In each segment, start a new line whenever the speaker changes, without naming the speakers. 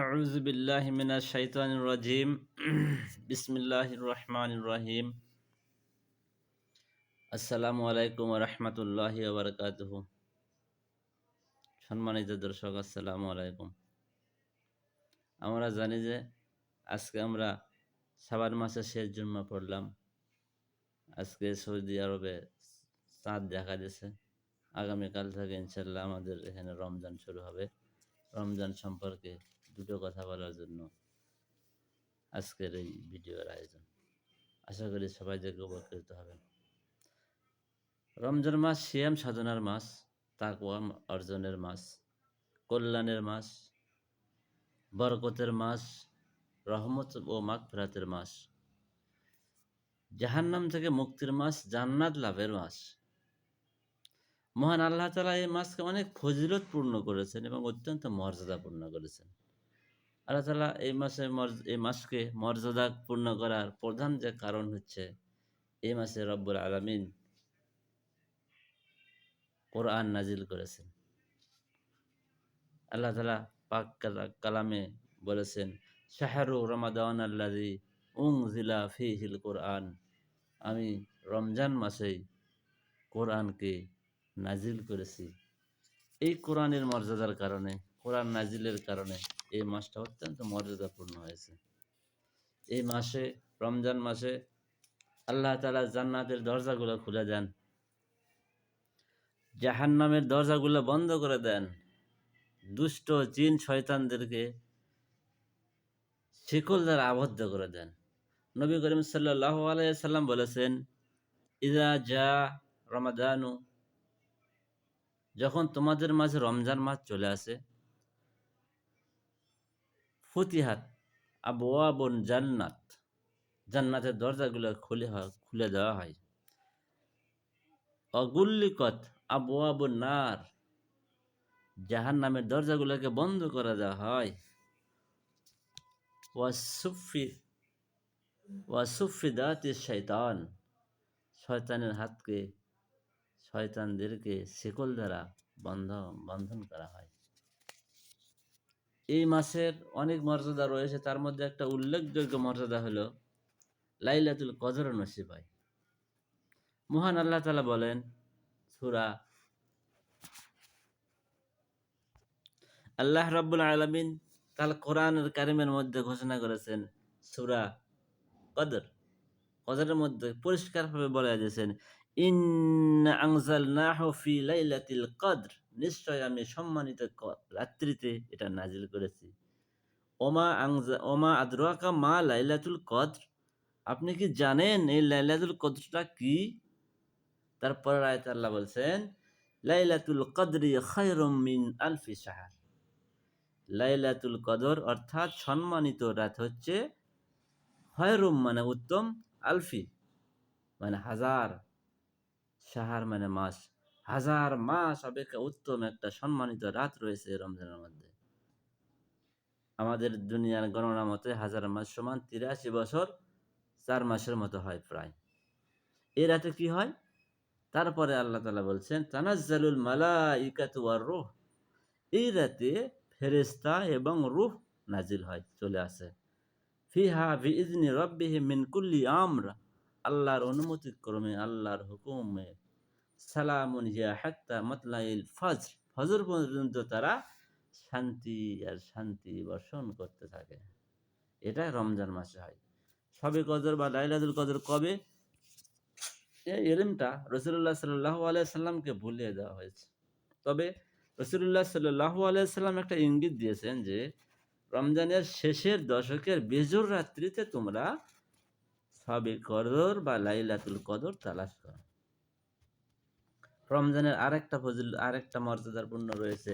أعوذ بالله من الشيطان الرجيم بسم الله الرحمن الرحيم আসসালামু আলাইকুম ওয়া রাহমাতুল্লাহি ওয়া বারাকাতুহু। সম্মানিত দর্শক, আসসালামু আলাইকুম। আমরা জানি যে আজকে আমরা শাবান মাসের শেষ জুমা পড়লাম। আজকে সৌদি আরবে চাঁদ দেখা দিয়েছে। আগামীকাল থেকে ইনশাল্লাহ আমাদের এখানে রমজান শুরু হবে। রমজান সম্পর্কে দুটো কথা বলার জন্য আজকের এই ভিডিওর আয়োজন। আশা করি সবাই দেখে উপকৃত হবেন। রমজান মাস সিয়াম সাধনার মাস, তাকওয়া অর্জনের মাস, কল্যাণের মাস, বরকতের মাস, রহমত ও মাগফিরাতের মাস, জাহান্নাম থেকে মুক্তির মাস, জান্নাত লাভের মাস। মহান আল্লাহ তাআলা এই মাসকে অনেক ফজিলতপূর্ণ করেছেন এবং অত্যন্ত মর্যাদাপূর্ণ করেছেন। আল্লাহ তাআলা এই মাসকে মর্যাদাপূর্ণ করার প্রধান যে কারণ হচ্ছে, এই মাসে রব্বুল আলামিন কোরআন নাজিল করেছেন। আল্লাহ তাআলা পাক কালামে বলেছেন, শাহরু রমাদান আল্লাযী উনজিলা ফীহিল কোরআন। আমি রমজান মাসেই কোরআনকে নাজিল করেছি। এই কোরআনের মর্যাদার কারণে, কোরআন নাজিলের কারণে এই মাসটা অত্যন্ত মর্যাদাপূর্ণ হয়েছে। এই মাসে, রমজান মাসে আল্লাহ তাআলা জান্নাতের দরজাগুলো খুলে দেন, জাহান্নামের দরজাগুলো বন্ধ করে দেন, দুষ্ট জিন শয়তানদেরকে শিকল দ্বারা আবদ্ধ করে দেন। নবী করিম সাল্লাল্লাহু আলাইহি সাল্লাম বলেছেন, ইযা জা রমাদানু, যখন তোমাদের মাঝে রমজান মাস চলে আসে, ফুতিহাত আবওয়াবুন জান্নাত, জান্নাতের দরজাগুলো খুলে দেওয়া হয়। অগুল্লিকত আবওয়াবুন নার, জাহান্নামের দরজাগুলোকে বন্ধ করে দেওয়া হয়। ওয়াসুফিদাতিশ শাইতান, শয়তানের হাতকে, শয়তানদেরকে শিকল দ্বারা বন্ধন করা হয়। এই মাসের অনেক মর্যাদা রয়েছে, তার মধ্যে একটা উল্লেখযোগ্য মর্যাদা হলো লাইলাতুল কদর নসিব হয়। মহান আল্লাহ তাআলা বলেন, সূরা আল্লাহ রাব্বুল আলামিন তার কোরআনুল কারীমের মধ্যে ঘোষণা করেছেন, সূরা কদর, কদরের মধ্যে পরিষ্কারভাবে বলে দিয়েছেন, ইন্না আনজালনাহু ফি লাইলাতিল কদর, নিশ্চয় আমি সম্মানিত রাত্রিতে এটা নাজিল করেছি। ওমা আদরাকা মা লাইলাতুল কদর, আপনি কি জানেন এই লাইলাতুল কদরটা কি? তারপর আয়াতে আল্লাহ বলছেন, লাইলাতুল কদরি খায়রুম মিন আলফি শাহর, লাইলাতুল কদর অর্থাৎ সম্মানিত রাত হচ্ছে, খায়রুম মানে উত্তম, আলফি মানে হাজার, শাহর মানে মাস, হাজার মাস অপেক্ষা উত্তম একটা সম্মানিত রাত রয়েছে রমজানের মধ্যে। আমাদের দুনিয়ার গণনা মতে হাজার মাস সমান 83 বছর 4 মাসের মতো হয় প্রায়। এই রাতে কি হয়? তারপরে আল্লাহ তাআলা বলছেন, তানাজ্জালুল মালাইকাতু ওয়ার রূহ, এই রাতে ফেরেশতা এবং রূহ নাজিল হয়, চলে আসে। ফিহা বিইজনি রাব্বিহিম মিন কুল্লি আমর, আল্লাহর অনুমতি ক্রমে, আল্লাহর হুকুমে, সালামুন হিয়া হাত্তা মাতলাইল ফজর, ফজর পর্যন্ত তারা শান্তি আর শান্তি বর্ষণ করতে থাকে। এটা রমজান মাসে হয়। শবে কদর বা লাইলাতুল কদর কবে? এই ইলমটা রাসূলুল্লাহ সাল্লাল্লাহু আলাইহি সাল্লামকে ভুলিয়ে দেওয়া হয়েছে। তবে রাসূলুল্লাহ সাল্লাল্লাহু আলাইহি সাল্লাম একটা ইঙ্গিত দিয়েছেন যে, রমজানের শেষের দশকের বেজোর রাত্রিতে তোমরা শবে কদর বা লাইলাতুল কদর তালাশ করো। রমজানের আরেকটা মর্যাদাপূর্ণ রয়েছে,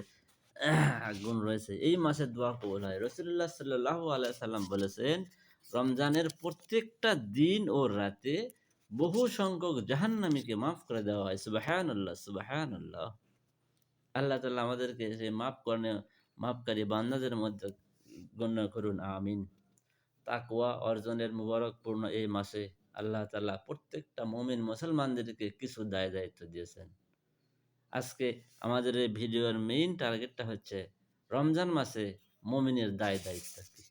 গুণ রয়েছে, এই মাসে দোয়া কবুল হয়। রাসূলুল্লাহ সাল্লাল্লাহু আলাইহি সাল্লাম বলেছেন, রমজানের প্রত্যেকটা দিন ও রাতে বহু সংখ্যক জাহান্নামীকে মাফ করে দেওয়া হয়। সুবহানাল্লাহ, সুবহানাল্লাহ। আল্লাহ তাআলা আমাদেরকে সেই মাফকারী বান্দাদের মধ্যে গণ্য করুন, আমিন। তাকওয়া অর্জনের মুবারকপূর্ণ এই মাসে আল্লাহ তাআলা প্রত্যেকটা মুমিন মুসলমানদেরকে কিছু দায়িত্ব দিয়েছেন। আজকে আমাদের এই ভিডিওর মেইন টার্গেটটা হচ্ছে, রমজান মাসে মুমিনের দায় দায়িত্ব কি?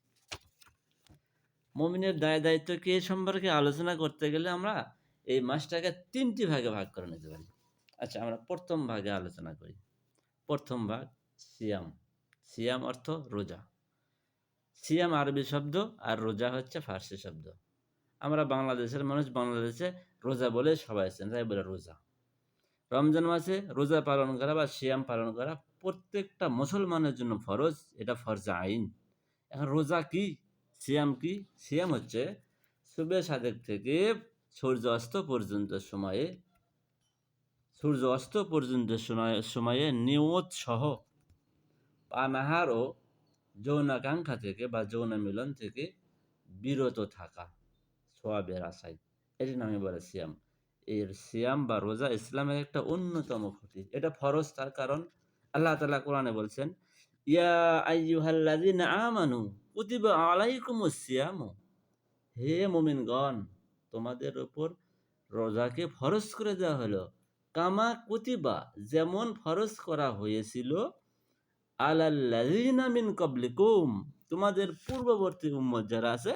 মুমিনের দায় দায়িত্ব কি এই সম্পর্কে আলোচনা করতে গেলে আমরা এই মাসটাকে ৩টি ভাগে ভাগ করে নিতে পারি। আচ্ছা, আমরা প্রথম ভাগে আলোচনা করি। প্রথম ভাগ সিয়াম। সিয়াম অর্থ রোজা। সিয়াম আরবি শব্দ আর রোজা হচ্ছে ফার্সি শব্দ। আমরা বাংলাদেশের মানুষ, বাংলাদেশে রোজা বলে সবাই আছেন, তাই বলে রোজা। রমজান মাসে রোজা পালন করা বা সিয়াম পালন করা প্রত্যেকটা মুসলমানের জন্য ফরজ, এটা ফরজে আইন। এখন রোজা কি, সিয়াম কি? সিয়াম হচ্ছে সুবে সাদেক থেকে সূর্য অস্ত পর্যন্ত সময়ে, সূর্য অস্ত পর্যন্ত সময়ে নিয়ত সহ পানাহার ও যৌনাকাঙ্ক্ষা থেকে বা যৌন মিলন থেকে বিরত থাকা সওয়াবের আশায়, এটি নামে বলে সিয়াম। এর সিয়াম বা রোজা ইসলামের একটা অন্যতম খুঁটি। এটা ফরজ, তার কারণ আল্লাহ তাআলা কোরআনে বলছেন, ইয়া আইয়ুহাল্লাযীনা আমানু কুতিবা আলাইকুমুস সিয়ামু, হে মুমিনগণ, তোমাদের উপর রোজাকে ফরজ করে দেওয়া হলো, কামা কুতিবা, যেমন ফরজ করা হয়েছিল, আলাল্লাযীনা মিন ক্বাবলিকুম, তোমাদের পূর্ববর্তী উম্মত যারা আছে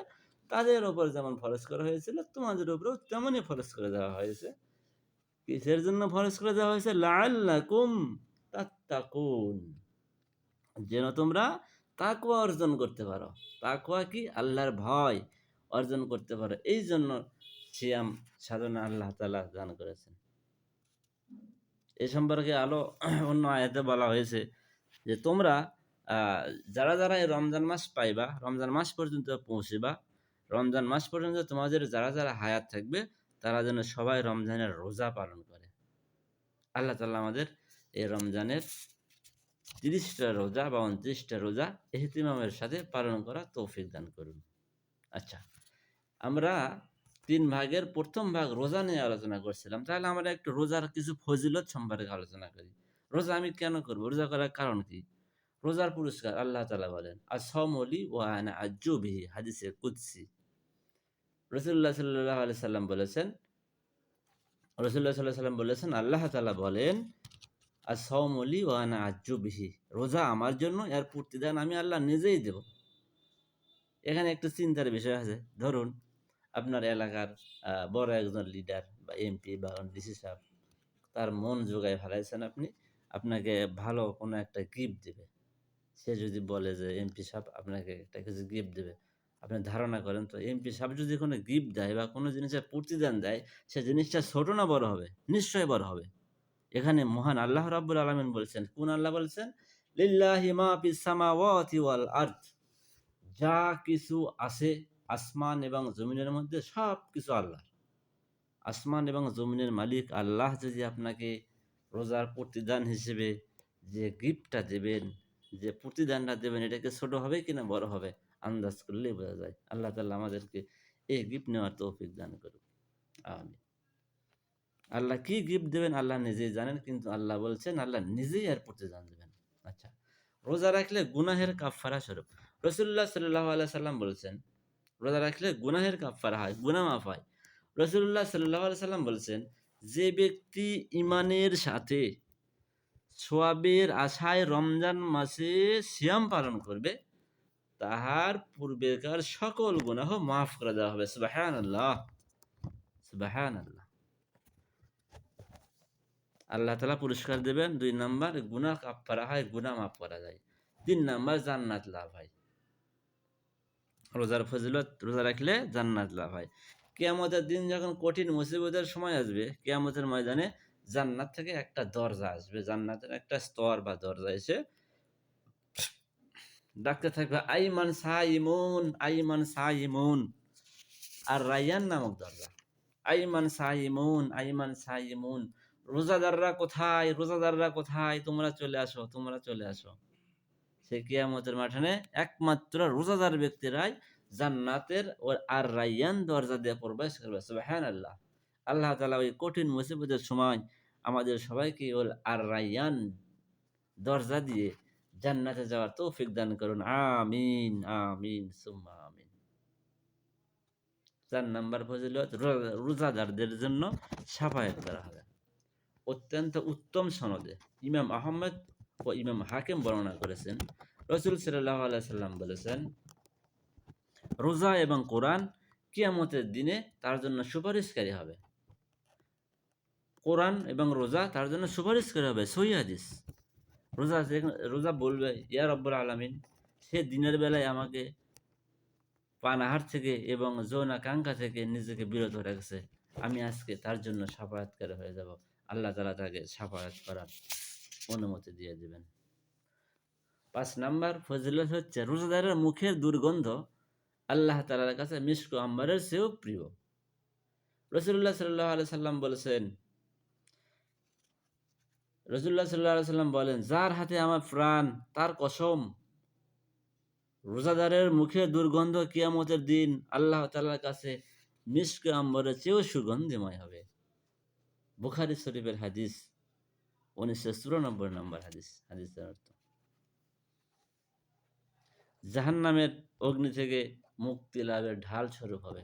তাদের উপর যেমন ফরজ করা হয়েছিল তোমাদের উপরেও তেমনই ফরজ করে দেওয়া হয়েছে। কিসের জন্য ফরজ করে দেওয়া হয়েছে? লাআল্লাকুম তাত্তাকুন, যেন তোমরা তাকওয়া অর্জন করতে পারো। তাকওয়া কি? আল্লাহর ভয় অর্জন করতে পারো, এই জন্য সিয়াম সাধনা আল্লাহ তাআলা দান করেছেন। এ সম্পর্কে অন্য আয়াতে বলা হয়েছে যে তোমরা যারা যারা এই রমজান মাস পাইবা, রমজান মাস পর্যন্ত পৌঁছিবা, রমজান মাস পর্যন্ত তোমাদের যারা যারা হায়াত থাকবে তারা যেন সবাই রমজানের রোজা পালন করে। আল্লাহ তাআলা আমাদের এই রমজানের 30টা রোজা বা 29টা রোজা ইহতিমামের সাথে পালন করা তৌফিক দান করুন। আচ্ছা, আমরা 3 ভাগের প্রথম ভাগ রোজা নিয়ে আলোচনা করছিলাম, তাহলে আমরা একটু রোজার কিছু ফজিলত সম্পর্কে আলোচনা করি। রোজা আমি কেন করব? রোজা করার কারণ কি? রোজার পুরস্কার আল্লাহ তাআলা বলেন, আস-সাওমু লি ওয়া আনা আজ্জু বিহি, হাদিসে কুদসি। রাসূলুল্লাহ সাল্লাল্লাহু আলাইহি সাল্লাম বলেছেন, আল্লাহ তাআলা বলেন, আস-সাওমু লি ওয়া আনা আজ্জু বিহি, রোজা আমার জন্য, এর প্রতিদান আমি আল্লাহ নিজেই দেব। এখানে একটু চিন্তার বিষয় আছে। ধরুন আপনার এলাকার বড় একজন লিডার বা এমপি বা ডিসি সাহেব, তার মন জোগায় ফেলাইছেন আপনি, আপনাকে ভালো কোনো একটা গিফট দেবে। সে যদি বলে যে এমপি সাহেব আপনাকে একটা কিছু গিফট দেবে, আপনি ধারণা করেন তো এমপি সাহেব যদি কোনো গিফট দেয় বা কোনো জিনিসের প্রতিদান দেয়, সে জিনিসটা ছোট না বড় হবে? নিশ্চয়ই বড় হবে। এখানে মহান আল্লাহ রাব্বুল আলামিন বলছেন, কোন আল্লাহ বলছেন? লিল্লাহি মা ফিস সামাওয়াতি ওয়াল আরদ, যা কিছু আছে আসমান এবং জমিনের মধ্যে সব কিছু আল্লাহর। আসমান এবং জমিনের মালিক আল্লাহ যদি আপনাকে রোজার প্রতিদান হিসেবে যে গিফটটা দেবেন, যে প্রতিদানটা দেবেন, এটাকে ছোট হবে কিনা বড় হবে আন্দাজ করলেই বোঝা যায়। আল্লাহ তাআলা আমাদেরকে এই গিফট নেওয়ার তৌফিক দান করুন, আমিন। আল্লাহ কি গিফট দেবেন আল্লাহ নিজেই জানেন, কিন্তু আল্লাহ বলছেন আল্লাহ নিজেই এর প্রতিদান দেবেন। আচ্ছা, রোজা রাখলে গুনাহের কাফফারা স্বরূপ রাসূলুল্লাহ সাল্লাল্লাহু আলাইহি সাল্লাম বলছেন, রোজা রাখলে গুনাহের কাফফারা হয়, গুনাহ মাফ হয়। রাসূলুল্লাহ সাল্লাল্লাহু আলাইহি সাল্লাম বলছেন, যে ব্যক্তি ঈমানের সাথে সওয়াবের আশায় রমজান মাসে সিয়াম পালন করবে, তাহার পূর্বেকার সকল গুনাহ মাফ করে দেওয়া হবে। সুবহানাল্লাহ, সুবহানাল্লাহ। আল্লাহ তাআলা পুরস্কার দেবেন। 2 নাম্বার, গুনাহ কাফফারা হয়, গুনাহ মাফ করা যায়। 3 নাম্বার, জান্নাত লাভ হয়। রোজার ফজিলত, রোজা রাখলে জান্নাত লাভ হয়। কিয়ামতের দিন যখন কঠিন মুসিবতের সময় আসবে, কিয়ামতের ময়দানে জান্নাত থেকে একটা দরজা আসবে, জান্নাতের একটা স্তর বা দরজা এসে ডাকতে থাকবে, আইমান সাইমুন, আইমান সাইমুন। আর রায়্যান নামক দরজা, আইমান সাইমুন, আইমান সাইমুন, রোজাদাররা কোথায়, রোজাদাররা কোথায়, তোমরা চলে আসো, তোমরা চলে আসো। সে কিয়ামতের মাঠে একমাত্র রোজাদার ব্যক্তিরাই জান্নাতের আর রায়্যান দরজা দিয়ে প্রবেশ করবে। সুবহানাল্লাহ। আল্লাহ তাআলা ওই কঠিন মুসিবতের সময় আমাদের সবাইকে ওই আর রায়্যান দরজা দিয়ে জান্নাতে যাওয়ার তৌফিক দান করুন, আমিন, আমিন, সুম্মা আমিন। 4 নাম্বার ফজিলত, রোজাদারদের জন্য শাফায়াত করা হবে। অত্যন্ত উত্তম সনদে ইমাম আহমদ ও ইমাম হাকিম বর্ণনা করেছেন, রাসূল সাল্লাল্লাহু আলাইহি সাল্লাম বলেছেন, রোজা এবং কোরআন কিয়ামতের দিনে তার জন্য সুপারিশকারী হবে। কোরআন এবং রোজা তার জন্য সুপারিশকারী হবে, সহিহ হাদিস। রোজা বলবে, ইয়া রব্বুল আলামিন, সে দিনের বেলায় আমাকে পানাহার থেকে এবং যৌনাকাঙ্ক্ষা থেকে নিজেকে বিরত রেখেছে, আমি আজকে তার জন্য শাফায়াতকারী হয়ে যাব। আল্লাহ তাআলা তাকে শাফায়াত করার অনুমতি দিয়ে দিবেন। ৫ নাম্বার ফজিলত হচ্ছে, রোজাদারের মুখের দুর্গন্ধ আল্লাহ তাআলার কাছে মিস্ক ও আম্বরের চেয়েও প্রিয়। রাসূলুল্লাহ সাল্লাল্লাহু আলাইহি সাল্লাম বলেছেন, রাসূলুল্লাহ সাল্লাল্লাহু আলাইহি সাল্লাম বলেন, যার হাতে আমার প্রাণ, তার কসম, রোজাদারের মুখের দুর্গন্ধ কিয়ামতের দিন আল্লাহ তাআলার কাছে মিস্ক আম্বরের চেয়েও সুগন্ধিময় হবে। বুখারী শরীফের হাদিস, 1994 নম্বর হাদিস। হাদিসের অর্থ, জাহান্নামের অগ্নি থেকে মুক্তি লাভের ঢাল স্বরূপ হবে।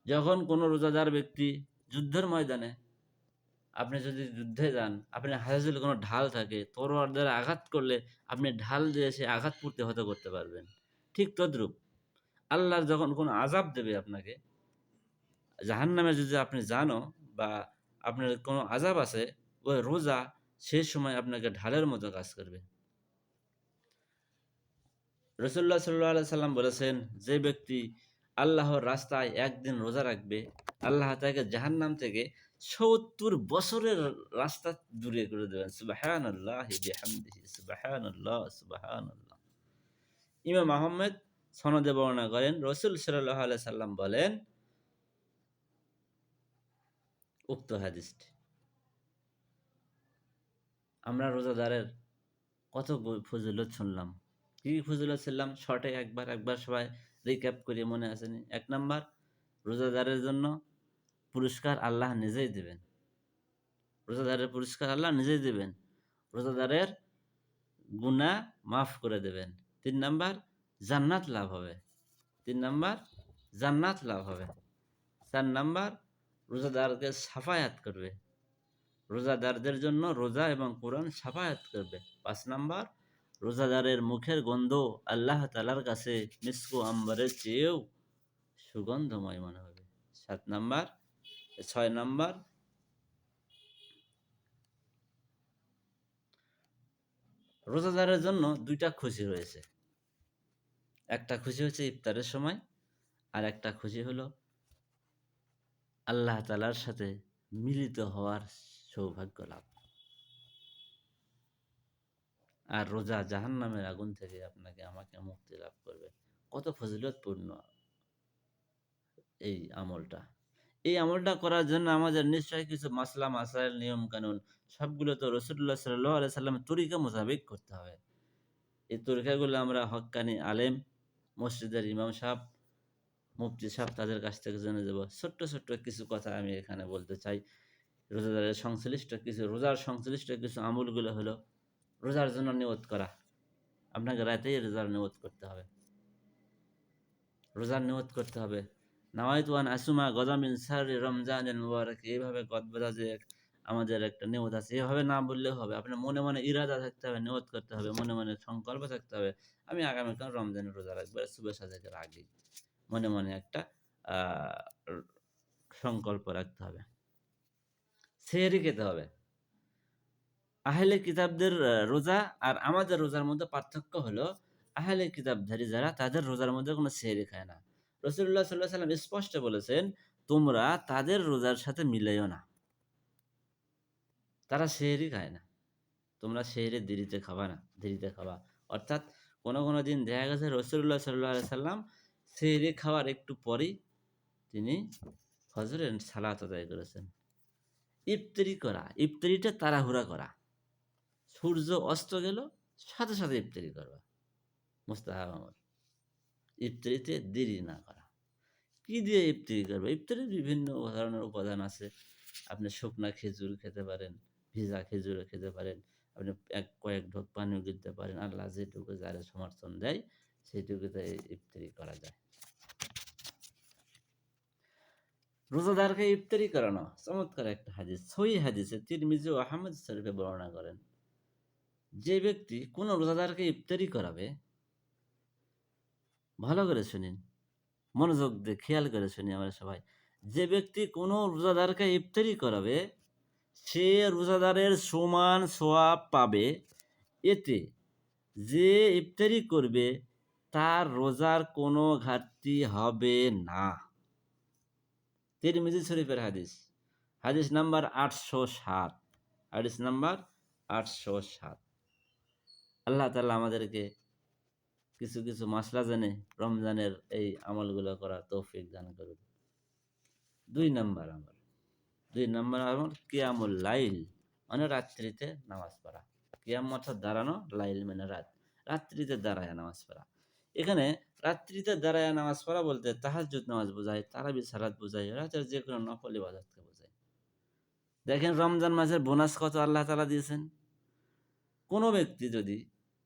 যখন কোনো রোজাদার ব্যক্তি যুদ্ধের ময়দানে, আপনি যদি যুদ্ধে যান, আপনি হাতে যদি কোনো ঢাল থাকে, তরোয়ার দ্বারা আঘাত করলে আপনি ঢাল দিয়ে সে আঘাত প্রতিহত করতে পারবেন। ঠিক তদ্রূপ আল্লাহ যখন কোনো আযাব দেবে আপনাকে, জাহান্নামে যদি আপনি যানও বা আপনার কোনো আযাব আছে, ওই রোজা সেই সময় আপনাকে ঢালের মতো কাজ করবে। রাসূলুল্লাহ সাল্লাল্লাহু আলাইহি সাল্লাম বলেছেন, যে ব্যক্তি আল্লাহর রাস্তায় একদিন রোজা রাখবে, আল্লাহ তাকে জাহান্নাম থেকে ৭০ বছরের রাস্তা দূরে করে দেবেন। সুবহানাল্লাহি বিহামদিহি, সুবহানাল্লাহ, সুবহানাল্লাহ। ইমাম আহমদ সনদে বর্ণনা করেন, রাসূল সাল্লাল্লাহু আলাইহি সাল্লাম বলেন উক্ত হাদিসটি। আমরা রোজাদারের কত ফজিলত শুনলাম। কি ফজিলত শুনলাম? শর্টে একবার সবাই রিক্যাপ করে মনে আসেনি? ১ নাম্বার, রোজাদারের জন্য পুরস্কার আল্লাহ নিজেই দিবেন। রোজাদারের পুরস্কার আল্লাহ নিজেই দিবেন। রোজাদারের গুনাহ মাফ করে দেবেন। ৩ নাম্বার, জান্নাত লাভ হবে। ৩ নাম্বার, জান্নাত লাভ হবে। ৪ নাম্বার, রোজাদারকে শাফায়াত করবে। রোজাদারদের জন্য রোজা এবং কোরআন শাফায়াত করবে। ৫ নাম্বার, রোজাদারের মুখের গন্ধ আল্লাহ তাআলার কাছে মিস্ক ও আম্বরের চেয়েও সুগন্ধময় মনে হবে। ৭ নাম্বার, ৬ নাম্বার, রোজাদারের জন্য ২ টা খুশি রয়েছে। একটা খুশি হচ্ছে ইফতারের সময়, আর একটা খুশি হলো আল্লাহ তাআলার সাথে মিলিত হওয়ার সৌভাগ্য লাভ। আর রোজা জাহান্নামের আগুন থেকে আপনাকে আমাকে মুক্তি লাভ করবে। কত ফজিলতপূর্ণ এই আমলটা। এই আমলটা করার জন্য আমাদের নিশ্চয়ই কিছু মাসলা মাসাইল, নিয়ম কানুন সবগুলো তো রাসূলুল্লাহ সাল্লাল্লাহু আলাইহি সাল্লামের তরিকা মোতাবেক করতে হবে। এই তরিকাগুলো আমরা হক্কানি আলেম, মসজিদের ইমাম সাহেব, মুফতি সাহেব তাদের কাছ থেকে জেনে যাব। ছোট্ট কিছু কথা আমি এখানে বলতে চাই। রোজার সংশ্লিষ্ট কিছু আমলগুলো হলো, রোজার জন্য নিয়ত করা। আপনাকে রাতেই রোজার নিয়ত করতে হবে। রোজার নিয়ত করতে হবে। নাওয়াইতু আন আসুমা গদাম মিন শাহরি রমজানিল মুবারাক, এইভাবে গদবাদা যে আমাদের একটা নিয়ত আছে, এভাবে না বললেও হবে। আপনার মনে মনে ইরাদা থাকতে হবে, নিয়ত করতে হবে, মনে মনে সংকল্প থাকতে হবে, আমি আগামীকাল রমজানের রোজা রাখবো। সুবহ সাদেকের আগেই মনে মনে একটা সংকল্প রাখতে হবে। সেহরি খেতে হবে। আহলে কিতাবদের রোজা আর আমাদের রোজার মধ্যে পার্থক্য হলো, আহলে কিতাবধারী যারা, তাদের রোজার মধ্যে কোনো সেহরি খায় না। রাসূলুল্লাহ সাল্লাল্লাহু আলাইহি ওয়াসাল্লাম স্পষ্ট বলেছেন, তোমরা তাদের রোজার সাথে মিলাইও না। তারা সেহরি খায় না। তোমরা সেহরি দেরিতে খাবা না, দেরিতে খাবা। অর্থাৎ কোনো দিন দেখা গেছে রাসূলুল্লাহ সাল্লাল্লাহু আলাইহি ওয়াসাল্লাম সেহরি খাওয়ার একটু পরেই তিনি ফজরের সালাত আদায় করেছেন। ইফতারি করা, ইফতারিটা তাড়াহুড়া করা। সূর্য অস্ত গেল, সাথে ইফতারি করবা, মুস্তাহাব আমল। ইফতারিতে দেরি না করা। কি দিয়ে ইফতারি করবে? ইফতারির বিভিন্ন ধরনের উপাদান আছে। আপনি শুকনা খেজুর খেতে পারেন, ভিজা খেজুরও খেতে পারেন, আপনি কয়েক ঢোক পানিও গিলতে পারেন। আল্লাহ যেটুকু যার সমর্থন দেয় সেইটুকুতে ইফতারি করা যায়। রোজাদারকে ইফতারি করানো চমৎকার একটা হাদিস। সহিহ হাদিসে তিরমিজি ও আহমদ শরীফে বর্ণনা করেন, যে ব্যক্তি কোনো রোজাদারকে ইফতারি করাবে, ভালো করে শুনিন, মনোযোগ দিয়ে খেয়াল করে শুনি আমরা সবাই। যে ব্যক্তি কোনো রোজাদারকে ইফতারি করাবে, সে রোজাদারের সমান সওয়াব পাবে। এতে যে ইফতারি করবে তার রোজার কোনো ঘাটতি হবে না। তিরমিজি শরীফের হাদিস, হাদিস নাম্বার 807, হাদিস নাম্বার 807। আল্লাহ তাআলা আমাদেরকে কিছু কিছু মাসলা জেনে রমজানের এই আমলগুলো করার তৌফিক দান করুন। 2 নাম্বার আমল কিয়ামুল লাইল, মানে রাত্রিতে নামাজ পড়া। কিয়াম অর্থাৎ দাঁড়ানো, লাইল মানে রাত, রাত্রিতে দাঁড়ায় নামাজ পড়া। এখানে রাত্রিতে দাঁড়ায় নামাজ পড়া বলতে তাহাজ্জুদ নামাজ বোঝায়, তারাবি সালাত বোঝায়, রাতের যে কোনো নফল ইবাদতকে বোঝায়। দেখেন রমজান মাসের বোনাস কত আল্লাহ তাআলা দিয়েছেন। কোনো ব্যক্তি যদি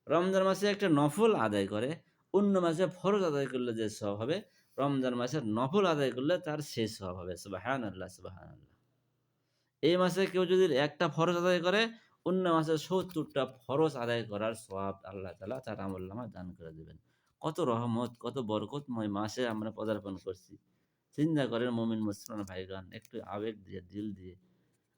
রমজান মাসে একটা নফল আদায় করে, অন্য মাসে ফরজ আদায় করলে যে সওয়াব হবে, রমজান মাসের নফল আদায় করলে তার সেই সওয়াব হবে। সুবহানাল্লাহ, সুবহানাল্লাহ। এই মাসে কেউ যদি একটা ফরজ আদায় করে, অন্য মাসে ৭০টা ফরজ আদায় করার সওয়াব আল্লাহ তাআলা তার আমলনামায় দান করে দিবেন। কত রহমত, কত বরকতময় মাসে আমরা পদার্পণ করছি। চিন্তা করেন মুমিন মুসলমান ভাইগণ, একটু আবেগ দিয়ে, দিল দিয়ে।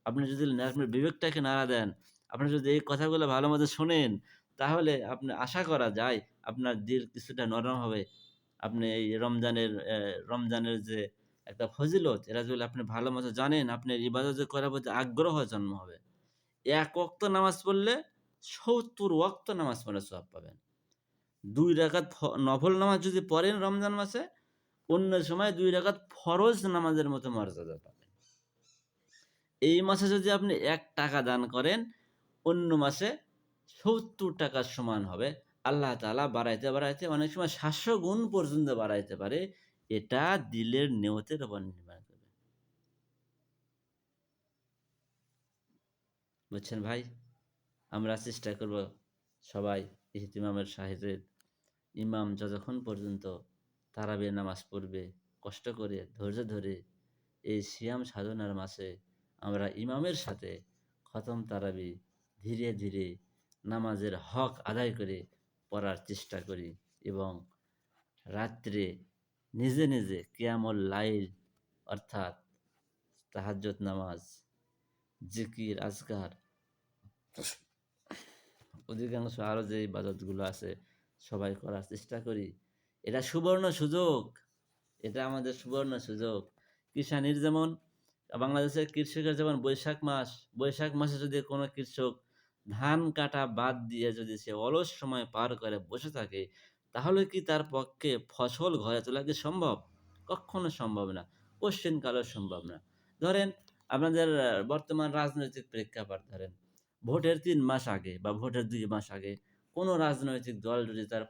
আপনি যদি আপনার বিবেকটাকে নাড়া দেন, আপনি যদি এই কথাগুলো ভালোমতো শোনেন, তাহলে আপনি আশা করা যায় আপনার দিল কিছুটা নরম হবে। আপনি এই রমজানের যে একটা ফজিলত, এরা যদি আপনি ভালোমতো জানেন, আপনার ইবাদত করার প্রতি আগ্রহ জন্ম হবে। ১ ওয়াক্ত নামাজ পড়লে ৭০ ওয়াক্ত নামাজ পড়ার সওয়াব পাবেন। ২ রাকাত নফল নামাজ যদি পড়েন রমজান মাসে, অন্য সময় ২ রাকাত ফরজ নামাজের মতো মর্যাদা পাবেন। এই মাসে যদি আপনি ৳১ দান করেন, অন্য মাসে ৭০ টাকার সমান হবে। আল্লাহ তাআলা বাড়াইতে, বাড়াইতে অনেক সময় ৭০০ গুণ পর্যন্ত বাড়াইতে পারে। এটা দিলের নিয়তের উপর নির্ভর করে। বুঝছেন ভাই? আমরা চেষ্টা করব সবাই ইহতিমামের সাথে, ইমাম যতক্ষণ পর্যন্ত তারাবির নামাজ পড়বে, কষ্ট করে, ধৈর্য ধরে এই সিয়াম সাধনার মাসে আমরা ইমামের সাথে খতম তারাবি ধীরে ধীরে নামাজের হক আদায় করে পড়ার চেষ্টা করি, এবং রাত্রে নিজে নিজে কিয়ামুল লাইল অর্থাৎ তাহাজ্জুদ নামাজ, জিকির, আজকার, অধিকাংশ আরও যে ইবাদতগুলো আছে সবাই করার চেষ্টা করি। এটা সুবর্ণ সুযোগ, এটা আমাদের সুবর্ণ সুযোগ। কিষানির যেমন, বাংলাদেশের কৃষকের যেমন বৈশাখ মাসে যদি কোনো কৃষক ধান কাটা বাদ দিয়ে যদি সে অলস সময় পার করে বসে থাকে, তাহলে কি তার পক্ষে ফসল ঘরে তোলা কি সম্ভব? কক্ষনো সম্ভব না, কোশ্চেনকালেও সম্ভব না। ধরেন আপনাদের বর্তমান রাজনৈতিক প্রেক্ষাপট ধরেন, ভোটের ৩ মাস আগে বা ভোটের ২ মাস আগে কোনো রাজনৈতিক দল যদি তার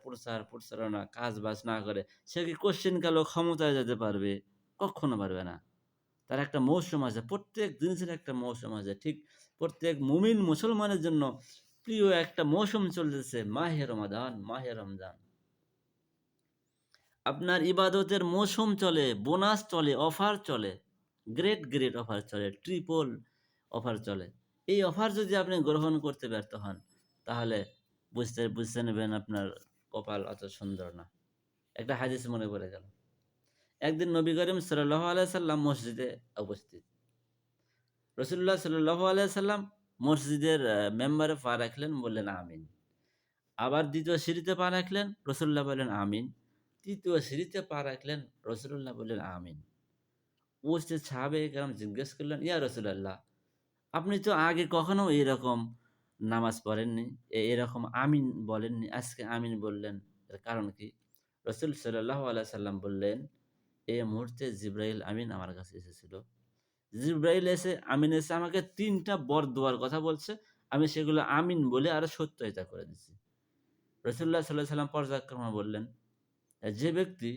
প্রচারণা কাজ-বাজ না করে, সে কি কোশ্চেনকালেও ক্ষমতায় যেতে পারবে? কক্ষনো পারবে না। তার একটা মৌসুম আছে, প্রত্যেক জিনিসের একটা মৌসুম আছে। ঠিক প্রত্যেক মুমিন মুসলমানের জন্য প্রিয় একটা মৌসুম চলতেছে, মাহে রমাদান, মাহে রমজান। আপনার ইবাদতের মৌসুম চলে, বোনাস চলে, অফার চলে, গ্রেট অফার চলে, ট্রিপল অফার চলে। এই অফার যদি আপনি গ্রহণ করতে ব্যর্থ হন, তাহলে বুঝতে নেবেন আপনার কপাল অত সুন্দর না। একটা হাদিস মনে পড়ে গেল। একদিন নবী করিম সাল্লাল্লাহু আলাইহি সাল্লাম মসজিদে উপস্থিত। রাসূলুল্লাহ সাল্লাল্লাহু আলাইহি সাল্লাম মসজিদের মেম্বারে পা রাখলেন, বললেন আমিন। আবার ২য় সিঁড়িতে পা রাখলেন, রাসূলুল্লাহ বললেন আমিন। ৩য় সিঁড়িতে পা রাখলেন, রাসূলুল্লাহ বললেন আমিন। উপস্থিত সাহাবায়ে কেরাম জিজ্ঞেস করলেন, ইয়া রাসূলাল্লাহ, আপনি তো আগে কখনো এরকম নামাজ পড়েননি, এরকম আমিন বলেননি, আজকে আমিন বললেন, এর কারণ কি? রাসূল সাল্লাল্লাহু আলাইহি সাল্লাম বললেন, এই মুহূর্তে জিবরাইল আমিন আমার কাছে এসেছিল। জিবরাইল এসে আমাকে ৩ টা বরদোয়ার কথা বলছে। আমি সেগুলো আমিন বলে আরো সত্যায়িত করে দিছি। রাসূলুল্লাহ সাল্লাল্লাহু আলাইহি সাল্লাম পর্যায়ক্রমে বললেন, যে ব্যক্তি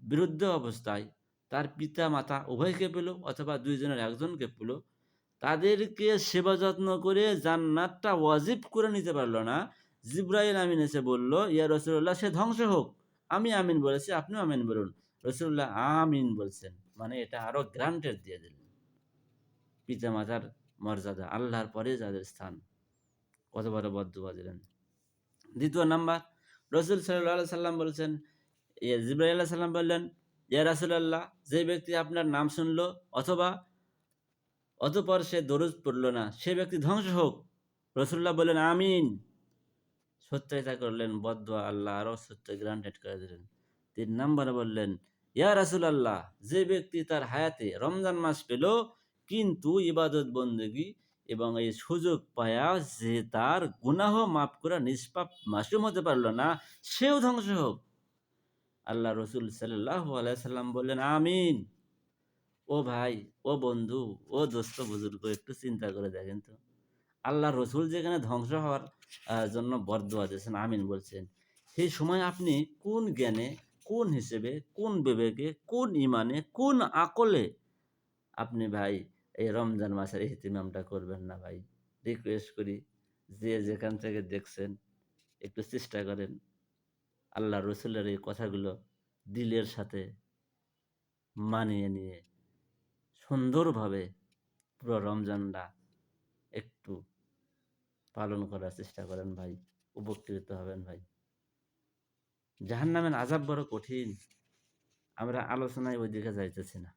বিরুদ্ধ অবস্থায় তার পিতা-মাতা উভয়কে পেল অথবা ২ জনের একজনকে পেল, তাদেরকে সেবা যত্ন করে জান্নাতটা ওয়াজিব করে নিতে পারল না। জিবরাইল আমিন এসে বলল, ইয়া রাসূলুল্লাহ, সে ধ্বংস হোক। আমি আমিন বলেছি, আপনিও আমিন বলুন। রাসূলুল্লাহ আমিন বলছেন, মানে এটা আরো গ্রান্টেড দিয়ে দিলেন। পিতা-মাতার মর্যাদা, আল্লাহর পরে যাদের স্থান, কত বড় বদদুয়া দিলেন। দ্বিতীয় নাম্বার, রসুল সাল্লাল্লাহু আলাইহি সাল্লাম বলছেন, জিবরাইল আলাইহিস সালাম বললেন, ইয়া রাসূলাল্লাহ, যে ব্যক্তি আপনার নাম শুনলো অথবা অতঃপর সে দরুদ পড়ল না, সে ব্যক্তি ধ্বংস হোক। রাসূলুল্লাহ বললেন, আমিন। সত্যিটা করলেন, বদদোয়া আল্লাহ আরো সত্য গ্রান্টেড করে দিলেন। ৩ নাম্বারে বললেন, ইয়া রাসূলাল্লাহ, যে ব্যক্তি তার হায়াতে রমজান মাস পেল কিন্তু ইবাদত বন্দেগী এবং এই সুযোগ পায়া যে তার গুনাহ মাফ করা নিষ্পাপ মাসুম হতে পারল না, সেও ধ্বংস হোক। আল্লাহ রসুল সাল্লাল্লাহু আলাইহি সাল্লাম বললেন, আমিন। ও ভাই, ও বন্ধু, ও দোস্ত বুজুর্গ, একটু চিন্তা করে দেখেন তো। আল্লাহ রসুল যেখানে ধ্বংস হওয়ার জন্য বরদোয়া দিয়েছেন, আমিন বলছেন, সেই সময় আপনি কোন জ্ঞানে, কোন হিসেবে, কোন বিবেকে, কোন ইমানে, কোন আকলে আপনি ভাই এই রমজান মাসের ইহতিমামটা করবেন না ভাই? রিকোয়েস্ট করি, যে যেখান থেকে দেখছেন একটু চেষ্টা করেন আল্লাহ রসুলের এই কথাগুলো দিলের সাথে মানিয়ে নিয়ে সুন্দরভাবে পুরো রমজানটা একটু পালন করার চেষ্টা করেন ভাই, উপকৃত হবেন ভাই। জাহান্নামের আযাব বড় কঠিন, আমরা আলোচনায় ওই দিকে যাইতেছি না।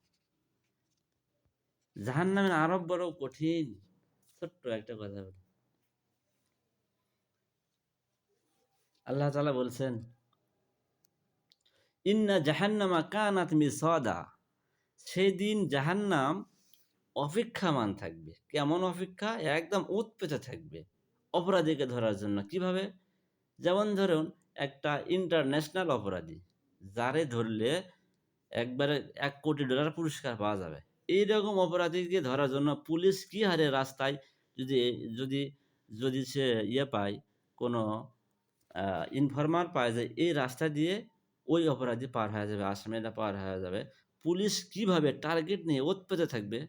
জাহান্নামের আযাব বড় কঠিন। ছোট্ট একটা কথা বলি, আল্লাহ তাআলা বলছেন, ইন্না জাহান্নামা কানাত মিরসাদা, সেদিন জাহান্নাম অপেক্ষামান থাকবে। কেমন অপেক্ষা? একদম উৎপেতে থাকবে অপরাধীকে ধরার জন্য। কিভাবে? যেমন ধরুন, একটা ইন্টারন্যাশনাল অপরাধী, যারে ধরলে একবারে $1 কোটি পুরস্কার পাওয়া যাবে। এইরকম অপরাধীকে ধরার জন্য পুলিশ কি হারে রাস্তায় যদি যদি যদি সে পায়, কোনো ইনফরমার পায় যে এই রাস্তা দিয়ে ওই অপরাধী পার হয়ে যাবে, আসামিরা পার হয়ে যাবে, পুলিশ কিভাবে টার্গেট নিয়ে ওৎপেতে থাকবে,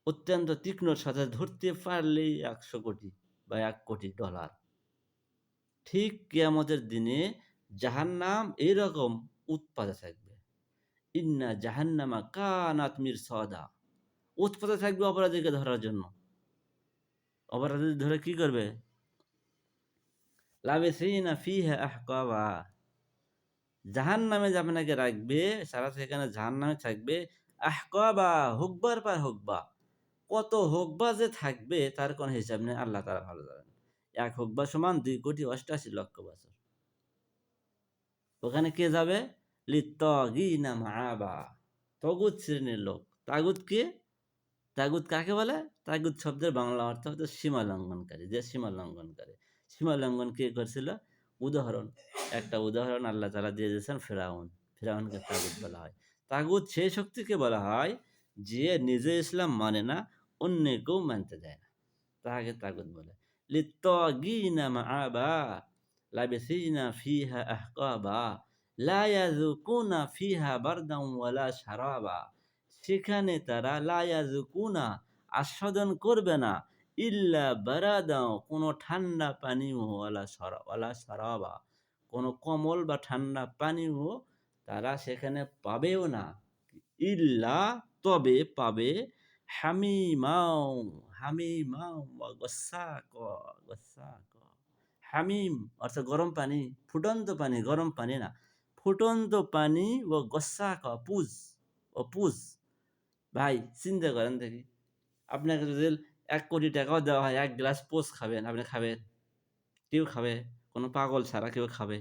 অত্যন্ত তীক্ষ্ণর সাথে ধরতে পারলেই 100 কোটি বা $1 কোটি। ঠিক কিয়ামতের দিনে জাহান্নাম এইরকম উৎপাতে থাকবে। ইন্না জাহান্নামা কানাত মিরসাদা, উৎপাতে থাকবে অপরাধীকে ধরার জন্য। অপরাধী ধরে কি করবে? লাবিসিনা ফিহা আহকাবা, জাহান্নামে যে আপনাকে রাখবে, সারা সেখানে জাহান্নামে থাকবে। আহকাবা, হুকবার পর হুকবা, কত হুকবা যে থাকবে তার কোনো হিসাব নেই, আল্লাহ তাআলা ভালো জানেন। ১ হুকবা সমান ২,৮৮,০০,০০০ বছর। ওখানে কে যাবে? লিত্তাগিনা মাআবা, তগুত শ্রেণীর লোক। তাগুত কে? তাগুত কাকে বলে? তাগুত শব্দের বাংলা অর্থ হচ্ছে সীমা লঙ্ঘনকারী, যে সীমা লঙ্ঘনকারী। সীমা লঙ্ঘন কে করছিল? উদাহরণ, একটা উদাহরণ আল্লাহ তাআলা দিয়ে দিয়েছেন, ফিরআউন। ফিরআউনকে তাগুত বলা হয়। তাগুত সেই শক্তিকে বলা হয় যে নিজে ইসলাম মানে না, অন্যকেও মানতে দেয় না, তাহাকে তাগুত বলে। লিত্তাগিনা মাআবা লাবিসিনা ফিহা আহকাবা লা ইয়াযুকুনা ফিহা বারদান ওয়ালা শারাবা, সেখানে তারা লা ইয়াযুকুনা, আস্বাদন করবে না, ইল্লা বারাদাও, কোনো ঠান্ডা পানীয়, ওয়ালা শারাবা, কোনো কোমল বা ঠান্ডা পানীয় তারা সেখানে পাবেও না। ইল্লা, তবে পাবে, হামিমাও, হামিমাও ওয়া গাসসাকা, গাসসাকা। হামিম অর্থাৎ গরম পানি, ফুটন্ত পানি, গরম পানি না, ফুটন্ত পানি, ও গস্সাকা, পুজ, ও পুজ। ভাই চিন্তা করেন দেখি, আপনাকে যদি $1 কোটি দেওয়া হয়, 1 গ্লাস পোজ খাবেন, আপনি খাবেন? কেউ খাবে? কোনো পাগল ছাড়া কেউ খাবে?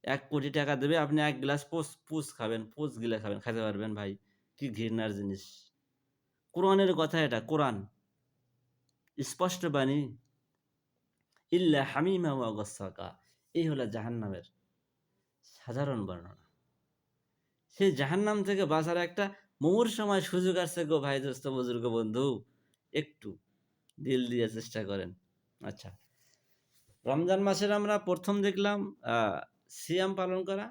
$1 কোটি দেবে, আপনি 1 গ্লাস পুজ খাবেন, পুজ গিলে খাবেন, খাইতে পারবেন ভাই? কি ঘৃণার জিনিস! কোরআনের কথা এটা, কোরআন স্পষ্ট বাণী। ইল্লা হামিমা ওয়া গাসসাকা, এই হলো জাহান্নামের সাধারণ বর্ণনা। সেই জাহান্নাম থেকে বাঁচার একটা মুমূর্ষময় সুযোগ আসছে গো ভাই, দোস্ত, বুজুর্গ, বন্ধু, একটু দিল দিয়ে চেষ্টা করেন। আচ্ছা, রমজান মাসের আমরা প্রথম দেখলাম সিয়াম পালন করা।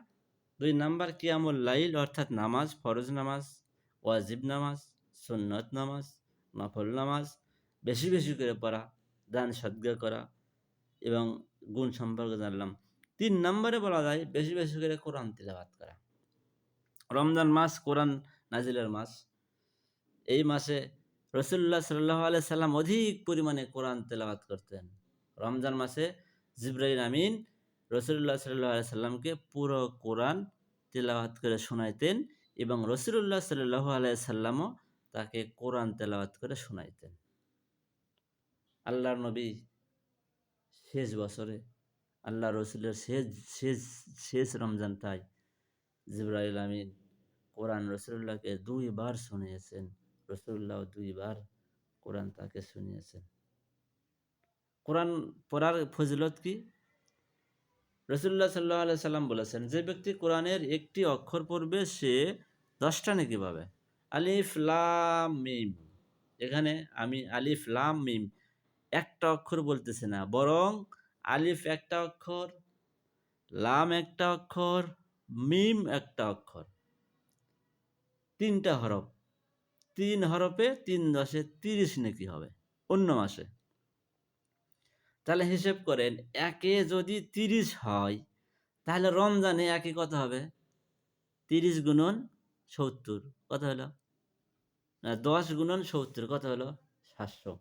২ নাম্বার কিয়ামুল লাইল, অর্থাৎ নামাজ, ফরজ নামাজ, ওয়াজিব নামাজ, সুন্নত নামাজ, নফল নামাজ বেশি বেশি করে পড়া, দান সদকা করা এবং গুণ সম্পর্কে জানলাম। ৩ নাম্বারে বলা যায় বেশি বেশি করে কোরআন তিলাওয়াত করা। রমজান মাস কোরআন নাজিলের মাস। এই মাসে রাসূলুল্লাহ সাল্লাল্লাহু আলাইহি সাল্লাম অধিক পরিমাণে কোরআন তেলাওয়াত করতেন। রমজান মাসে জিবরাইল আমিন রাসূলুল্লাহ সাল্লাল্লাহু আলাইহি সাল্লামকে পুরো কোরআন তিলাওয়াত করে শোনাইতেন এবং রাসূলুল্লাহ সাল্লাল্লাহু আলাইহি সাল্লামও তাকে কোরআন তেলাওয়াত করে শোনাইতেন। আল্লাহর নবী শেষ বছরে আল্লাহ রসুলের শেষ শেষ রমজানটায় জিবরাইল আমিন কোরআন রসুল্লাহকে ২ বার শুনিয়েছেন। রসুল্লাহ ২ বার কোরআন তাকে শুনিয়েছেন। কোরআন পড়ার ফজিলত কি? রসুল্লাহ সাল্লাল্লাহু আলাইহি সাল্লাম বলেছেন, যে ব্যক্তি কোরআনের একটি অক্ষর পড়বে সে ১০ টা নেকি পাবে। আলিফ লাম মিম। এখানে আমি আলিফ লাম মিম একটা অক্ষর বলতেছি না, বরং আলিফ একটা অক্ষর, লাম একটা অক্ষর, মিম একটা অক্ষর। ৩ টা হরফ। ৩ হরফে ৩ দশে ৩০ নেকি হবে অন্য মাসে। তাহলে হিসেব করেন, একে যদি ৩০ হয় তাহলে রমজানে একে কত হবে? ৩০ গুণন ৭০ কত হলো? না ১০ গুণন ৭০ কত হলো? ৭০০।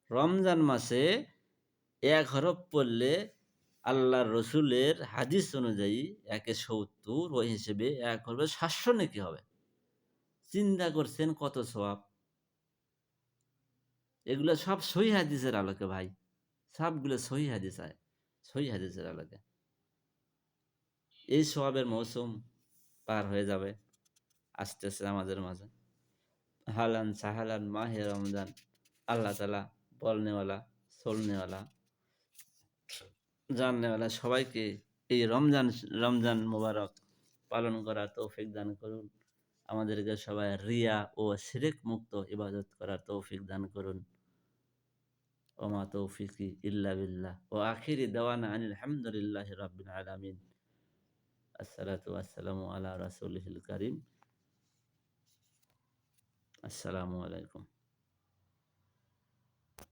রমজান মাসে ১ হরফ পড়লে আল্লাহর রসুলের হাদিস অনুযায়ী একে ৭০, ওই হিসেবে ১ হরফে ৭০০ নেকি হবে। চিন্তা করছেন কত সওয়াব। এগুলো সব সহিহ হাদিসের আলোকে ভাই। সবগুলো সহিহ হাদিস সহিহ হাদিসের আলোকে। এই সওয়াবের মৌসুম পার হয়ে যাবে, আসতেছে আমাদের মাঝে। হালান সাহালান মাহে রমজান। আল্লাহ তাআলা বলনেওয়ালা, চলনেওয়ালা, জাননেওয়ালা সবাইকে এই রমজান মোবারক পালন করার তৌফিক দান করুন। আমাদেরকে সবাই রিয়া ও শিরক মুক্ত ইবাদত করার তৌফিক দান করুন। ওমা তৌফিকি ইল্লা বিল্লাহ। ওয়া আখিরি দাওয়ানা আনিল হামদুলিল্লাহি রাব্বিল আলামিন। আসসালাতু ওয়াসসালামু আলা রাসূলিহিল কারীম। আসসালামু আলাইকুম।